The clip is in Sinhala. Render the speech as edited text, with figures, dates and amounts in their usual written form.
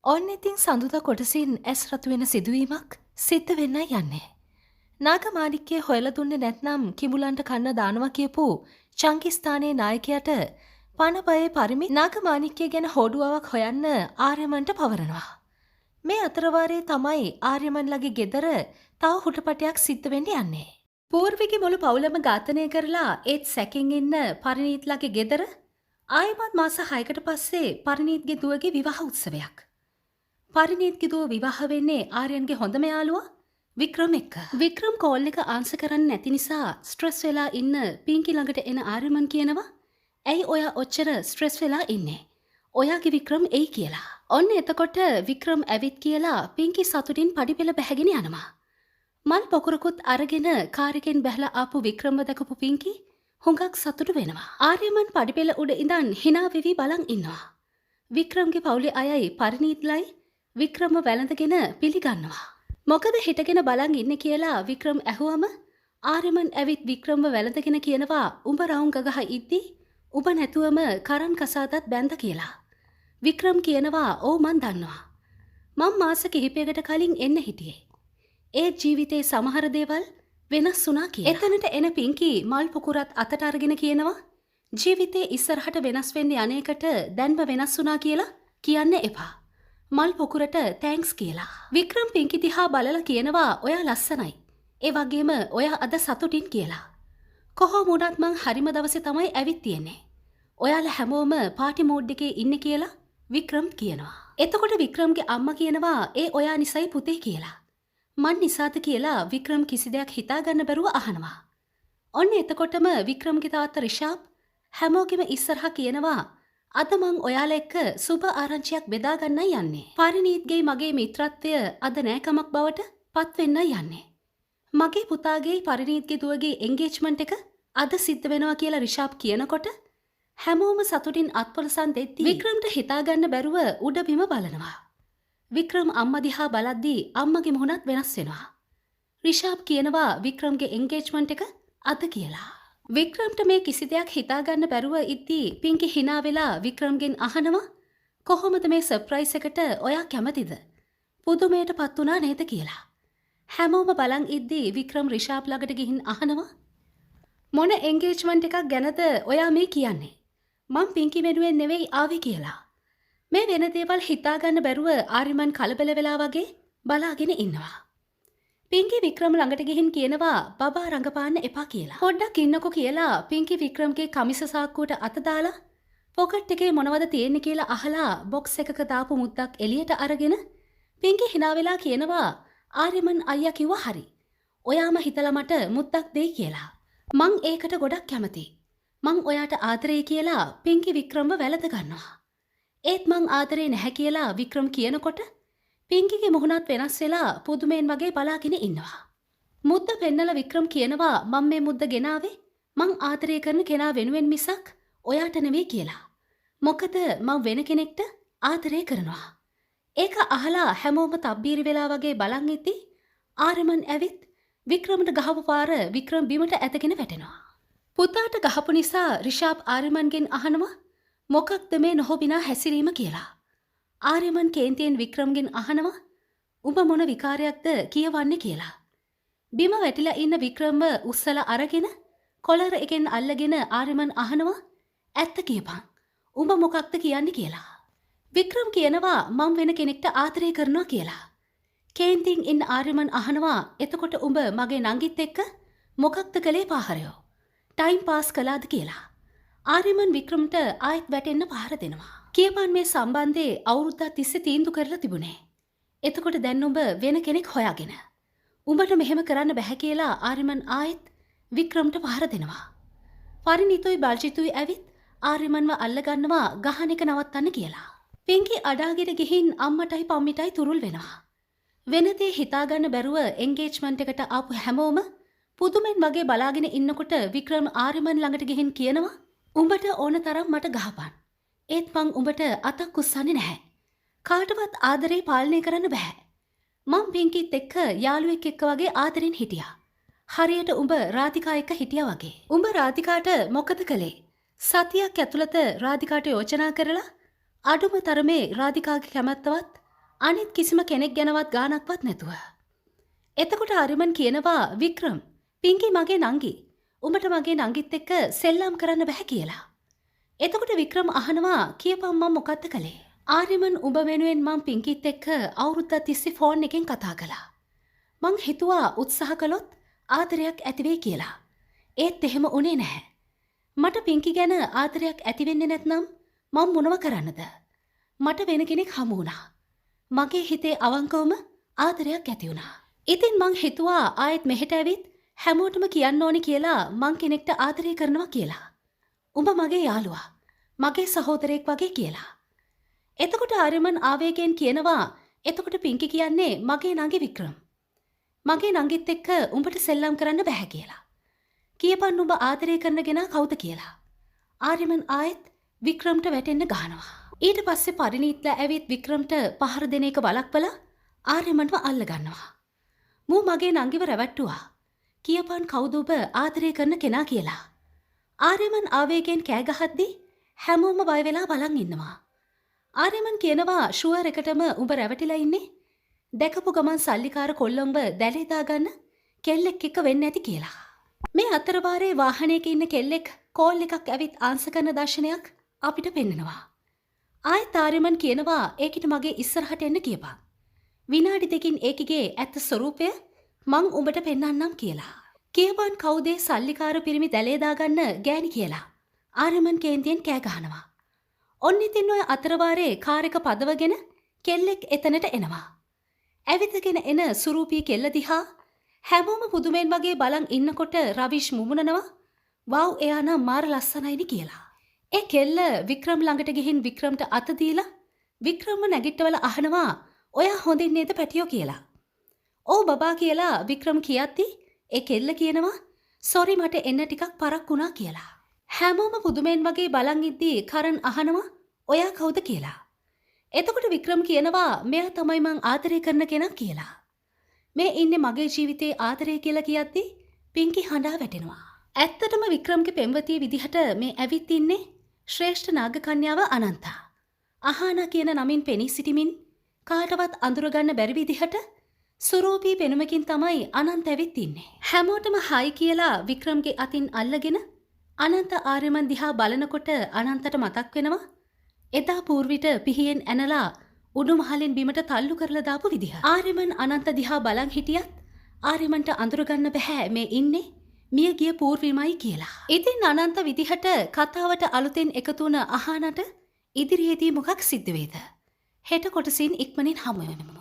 ඔන්න ඉතින් සඳුදා කොටසින් ඇස් රතු වෙන සිදුවීමක් සිද්ධ වෙන්නයි යන්නේ. නාගමාණික්කේ හොයලා දුන්නේ නැත්නම් කිඹුලන්ට කන්න දානවා කියපු චංගිස්තානයේ නායකයාට පණබයේ පරිමි නාගමාණික්කේ ගැන හොඩුවාවක් හොයන්න ආර්යමන්ට පවරනවා. මේ අතරවාරයේ තමයි ආර්යමන්ලගේ ගෙදර තව හුටපටයක් සිද්ධ වෙන්න යන්නේ. පූර්විකේ මුළු පවුලම ඝාතනය කරලා ඒත් සැකෙන් ඉන්න පරිණීත්ලගේ ගෙදර ආයමත් මාස 6කට පස්සේ පරිණීත්ගේ දුවගේ විවාහ උත්සවයක්. පරිණීත්ගේ දුව විවාහ වෙන්නේ ආර්යන්ගේ හොඳම යාළුවා වික්‍රම් එක්ක. වික්‍රම් කෝල් එක ආන්සර් කරන්නේ නැති නිසා ස්ට්‍රෙස් වෙලා ඉන්න පින්කි ළඟට එන ආර්යමන් කියනවා ඇයි ඔයා ඔච්චර ස්ට්‍රෙස් වෙලා ඉන්නේ? ඔයාගේ වික්‍රම් එයි කියලා. ඔන්න එතකොට වික්‍රම් ඇවිත් කියලා පින්කි සතුටින් පඩිපෙළ බැහැගෙන යනවා. මල් පොකුරකුත් අරගෙන කාර් එකෙන් බැහැලා ආපු වික්‍රම්ව දැකපු පින්කි හුඟක් සතුටු වෙනවා. ආර්යමන් පඩිපෙළ උඩ ඉඳන් hina වෙවි බලන් ඉන්නවා. වික්‍රම්ගේ පවුලේ අයයි පරිණීත්ලයි වික්‍රම්ව වැළඳගෙන පිළිගන්නවා. මොකද හිටගෙන බලන් ඉන්නේ කියලා වික්‍රම් ඇහුවම ආර්යමන් ඇවිත් වික්‍රම්ව වැළඳගෙන කියනවා උඹ රවුම් ගගහ ඉද්දි උඹ නැතුවම කරන් කසාදත් බැඳ කියලා. වික්‍රම් කියනවා ඔව් මන් දන්නවා. මම මාස කිහිපයකට කලින් එන්න හිටියේ. ඒ ජීවිතේ සමහර දේවල් වෙනස් වුණා කියලා. එතනට එන පින්කි මල් පුකුරත් අතට අරගෙන කියනවා ජීවිතේ ඉස්සරහට වෙනස් වෙන්න යන්නේකට දැන්ම වෙනස් වුණා කියලා කියන්න එපා. මල් පොකුරට තෑන්ක්ස් කියලා. වික්‍රම් පින්කි දිහා බලලා කියනවා ඔයා ලස්සනයි. ඒ වගේම ඔයා අද සතුටින් කියලා. කොහොම වුණත් මං හරිම දවසේ තමයි ඇවිත් තියෙන්නේ. ඔයාලා හැමෝම පාටි මෝඩ් එකේ ඉන්නේ කියලා වික්‍රම් කියනවා. එතකොට වික්‍රම්ගේ අම්මා කියනවා ඒ ඔයා නිසයි පුතේ කියලා. මන් නිසාද කියලා වික්‍රම් කිසි දෙයක් හිතාගන්න බැරුව අහනවා. ඔන්න එතකොටම වික්‍රම්ගේ තාත්තා රිෂාබ් හැමෝගෙම ඉස්සරහා කියනවා අද මං ඔයාලා එක්ක සුබ ආරංචියක් බෙදා ගන්නයි යන්නේ. පරිණීත්ගේ මගේ මිත්‍රත්වය අද නෑකමක් බවට පත් වෙන්නයි යන්නේ. මගේ පුතාගේ පරිණීත්ගේ දුවගේ එන්ගේජ්මන්ට් එක අද සිද්ධ වෙනවා කියලා රිෂාබ් කියනකොට හැමෝම සතුටින් අත්පොලසන් දෙද්දී වික්‍රම්ට හිතාගන්න බැරුව උඩ බිම බලනවා. වික්‍රම් අම්මා දිහා බලද්දී අම්මගේ මුහුණත් වෙනස් වෙනවා. රිෂාබ් කියනවා වික්‍රම්ගේ එන්ගේජ්මන්ට් එක අද කියලා. වික්‍රම්ට මේ කිසි දෙයක් හිතාගන්න බැරුව ඉද්දී පින්කි hina වෙලා වික්‍රම්ගෙන් අහනවා කොහොමද මේ සර්ප්‍රයිස් එකට ඔයා කැමතිද? පුදුමයටපත් වුණා නේද කියලා. හැමෝම බලන් ඉද්දී වික්‍රම් රිෂාබ් ළඟට ගිහින් අහනවා මොන එන්ගේජ්මන්ට් එකක් ගැනද ඔයා මේ කියන්නේ? මං පින්කි වෙනුවෙන් නෙවෙයි ආවේ කියලා. මේ වෙන දේවල් හිතාගන්න බැරුව ආර්යමන් කලබල වෙලා වගේ බලාගෙන ඉන්නවා. පින්කි වික්‍රම ළඟට ගිහින් කියනවා බබා රඟපාන්න එපා කියලා. පොඩ්ඩක් ඉන්නකෝ කියලා පින්කි වික්‍රම්ගේ කමිස සාක්කුවට අත දාලා පොකට් එකේ මොනවද තියෙන්නේ කියලා අහලා බොක්ස් එකක දාපු මුද්දක් එළියට අරගෙන පින්කි hina වෙලා කියනවා ආර්යමන් අයියා කිව්වා හරි. ඔයාම හිතලා මට මුද්දක් දෙයි කියලා. මං ඒකට ගොඩක් කැමතියි. මං ඔයාට ආදරේ කියලා පින්කි වික්‍රම්ව වැළඳ ගන්නවා. ඒත් මං ආදරේ නැහැ කියලා වික්‍රම් කියනකොට පින්කිගේ මුහුණත් වෙනස් වෙලා පුදුමෙන් වගේ බලාගෙන ඉන්නවා. මුද්ද පෙන්නලා වික්‍රම් කියනවා මම මේ මුද්ද ගෙනාවේ මං ආදරය කරන කෙනා වෙනුවෙන් මිසක් ඔයාට නෙවෙයි කියලා. මොකද මං වෙන කෙනෙක්ට ආදරය කරනවා. ඒක අහලා හැමෝම තබ්බීරි වෙලා වගේ බලන් ඉද්දී ආර්යමන් ඇවිත් වික්‍රම්ට ගහපු පාර වික්‍රම් බිමට ඇදගෙන වැටෙනවා. පුතාට ගහපු නිසා රිෂාබ් ආර්යමන්ගෙන් අහනවා මොකක්ද මේ නොහොබිනා හැසිරීම කියලා. ආර්යමන් කේන්තියෙන් වික්‍රම්ගෙන් අහනවා උඹ මොන විකාරයක්ද කියවන්නේ කියලා. බිම වැටිලා ඉන්න වික්‍රම්ව උස්සලා අරගෙන කොලර එකෙන් අල්ලගෙන ආර්යමන් අහනවා ඇත්ත කියපන්. උඹ මොකක්ද කියන්නේ කියලා. වික්‍රම් කියනවා මම වෙන කෙනෙක්ට ආදරය කරනවා කියලා. කේන්තියෙන් ඉන්න ආර්යමන් අහනවා එතකොට උඹ මගේ නංගිත් එක්ක මොකක්ද කළේ පාහරයෝ? ටයිම් පාස් කළාද කියලා. ආර්යමන් වික්‍රම්ට ආයෙත් වැටෙන්න පහර දෙනවා. කියපන් මේ සම්බන්ධයේ අවුරුද්දක් තිස්සේ තීන්දුව කරලා තිබුණේ. එතකොට දැන් උඹ වෙන කෙනෙක් හොයාගෙන. උඹට මෙහෙම කරන්න බැහැ කියලා ආර්යමන් ආයෙත් වික්‍රම්ට පහර දෙනවා. පරිණීතුයි බල්ජිතුයි ඇවිත් ආර්යමන්ව අල්ලගන්නවා ගහන එක නවත්තන්න කියලා. පින්කි අඩාගෙන ගිහින් අම්මටයි පම්මිටයි තුරුල් වෙනවා. වෙන දේ හිතාගන්න බැරුව එන්ගේජ්මන්ට් එකට ආපු හැමෝම පුදුමෙන් වගේ බලාගෙන ඉන්නකොට වික්‍රම් ආර්යමන් ළඟට ගිහින් කියනවා උඹට ඕන තරම් මට ගහපන්. ඒත් මං උඹට අතක් උස්සන්නේ නැහැ. කාටවත් ආදරේ පාලනය කරන්න බෑ. මං පින්කිත් එක්ක යාළුවෙක් එක්ක වගේ ආදරෙන් හිටියා. හරියට උඹ රාධිකා එක්ක හිටියා වගේ. උඹ රාධිකාට මොකද කළේ? සතියක් ඇතුළත රාධිකාට යෝජනා කරලා අඩුම තරමේ රාධිකාගේ කැමැත්තවත් අනිත් කිසිම කෙනෙක් ගැනවත් ගානක්වත් නැතුව. එතකොට ආරිමන් කියනවා වික්‍රම් පිංකි මගේ නංගි. උඹට මගේ නංගිත් එක්ක සෙල්ලම් කරන්න බෑ කියලා. එතකොට වික්‍රම් අහනවා කියපන් මම මොකද්ද කළේ? ආරිමන් උඹ වෙනුවෙන් මං පිංකිත් එක්ක අවුරුද්දක් තිස්සේ ෆෝන් එකෙන් කතා කළා. මං හිතුවා උත්සාහ කළොත් ආදරයක් ඇති වෙයි කියලා. ඒත් එහෙම උනේ නැහැ. මට පිංකි ගැන ආදරයක් ඇති වෙන්නේ නැත්නම් මං මොනව කරන්නද? මට වෙන කෙනෙක් හමු වුණා. මගේ හිතේ අවංකවම ආදරයක් ඇති වුණා. ඉතින් මං හිතුවා ආයෙත් මෙහෙට ඇවිත් හැමෝටම කියන්න ඕනි කියලා මං කෙනෙක්ට ආදරය කරනවා කියලා. උඹ මගේ යාළුවා. මගේ සහෝදරයෙක් වගේ කියලා. එතකොට ආරිමන් ආවේගයෙන් කියනවා එතකොට පිංකි කියන්නේ මගේ නංගි වික්‍රම්. මගේ නංගිත් එක්ක උඹට සෙල්ලම් කරන්න බෑ කියලා. කියපන් උඹ ආදරය කරන කෙනා කවුද කියලා. ආරිමන් ආයෙත් වික්‍රම්ට වැටෙන්න ගහනවා. ඊට පස්සේ පරිණීත්ලා ඇවිත් වික්‍රම්ට පහර දෙන එක වළක්වලා ආරිමන්ව අල්ල ගන්නවා. මූ මගේ නංගිව රැවට්ටුවා. කියපන් කවුද ඔබ ආදරය කරන කෙනා කියලා. ආරිමන් ආවේගයෙන් කෑ ගහද්දි හැමෝම බය වෙලා බලන් ඉන්නවා. ආරිමන් කියනවා ෂුවර් එකටම උඹ රැවටිලා ඉන්නේ. දැකපු ගමන් සල්ලිකාර කොල්ලඹ දැලේ දාගන්න කෙල්ලෙක් එක්ක වෙන්න ඇති කියලා. මේ අතරවාරේ වාහනයක ඉන්න කෙල්ලෙක් කෝල් එකක් ඇවිත් ආන්සර් කරන දර්ශනයක් අපිට පෙන්නනවා. ආයෙත් ආරිමන් කියනවා ඒකිට මගේ ඉස්සරහට එන්න කියපන්. විනාඩි දෙකින් ඒකිගේ ඇත්ත ස්වරූපය මං උඹට පෙන්නන්නම් කියලා. කියපන් කවුද සල්ලිකාර පිරිමි දැලේ දාගන්න ගෑණි කියලා. ආරිමන් කේන්තියෙන් කෑ ගහනවා. ඔන්න ඉතින් ඔය අතරවාරේ කාර් එක පදවගෙන කෙල්ලෙක් එතනට එනවා. ඇවිදගෙන එන සුරූපී කෙල්ල දිහා හැමෝම පුදුමෙන් වගේ බලන් ඉන්නකොට රවිෂ් මුමුණනවා වව් එයා නම් මාර ලස්සනයිනි කියලා. ඒ කෙල්ල වික්‍රම් ළඟට ගිහින් වික්‍රම්ට අත දීලා වික්‍රම්ව නැගිට්ටවල අහනවා ඔයා හොඳින් නේද පැටියෝ කියලා. "ඔව් බබා" කියලා වික්‍රම් කියද්දි ඒ කෙල්ල කියනවා "සෝරි මට එන්න ටිකක් පරක් වුණා" කියලා. හැමෝම පුදුමෙන් වගේ බලන් ඉද්දී කරන් අහනවා ඔයා කවුද කියලා. එතකොට වික්‍රම් කියනවා මෙයා තමයි මං ආදරය කරන කෙනා කියලා. මේ ඉන්නේ මගේ ජීවිතේ ආදරය කියලා කියද්දි පිංකි හඬා වැටෙනවා. ඇත්තටම වික්‍රම්ගේ පෙම්වතිය විදිහට මේ ඇවිත් ඉන්නේ ශ්‍රේෂ්ඨ නාගකන්‍යාව අනන්තා. අහානා කියන නමින් පෙනී සිටිමින් කාටවත් අඳුරගන්න බැරි විදිහට සුරූපී පෙනුමකින් තමයි අනන්ත ඇවිත් ඉන්නේ. හැමෝටම හයි කියලා වික්‍රම්ගේ අතින් අල්ලගෙන අනන්ත ආර්යමන් දිහා බලනකොට අනන්තට මතක් වෙනවා එදා පූර්විට පිහියෙන් ඇනලා උඩුමහලින් බිමට තල්ලු කරලා දාපු විදිහ. ආර්යමන් අනන්ත දිහා බලන් හිටියත් ආර්යමන්ට අඳුරගන්න බෑ මේ ඉන්නේ මිය ගිය පූර්විමයි කියලා. ඉතින් අනන්ත විදිහට කතාවට අලුතෙන් එකතු වුණ අහානට ඉදිරියේදී මොකක් සිද්ධ වේද? හෙට කොටසින් ඉක්මනින් හමු වෙමු.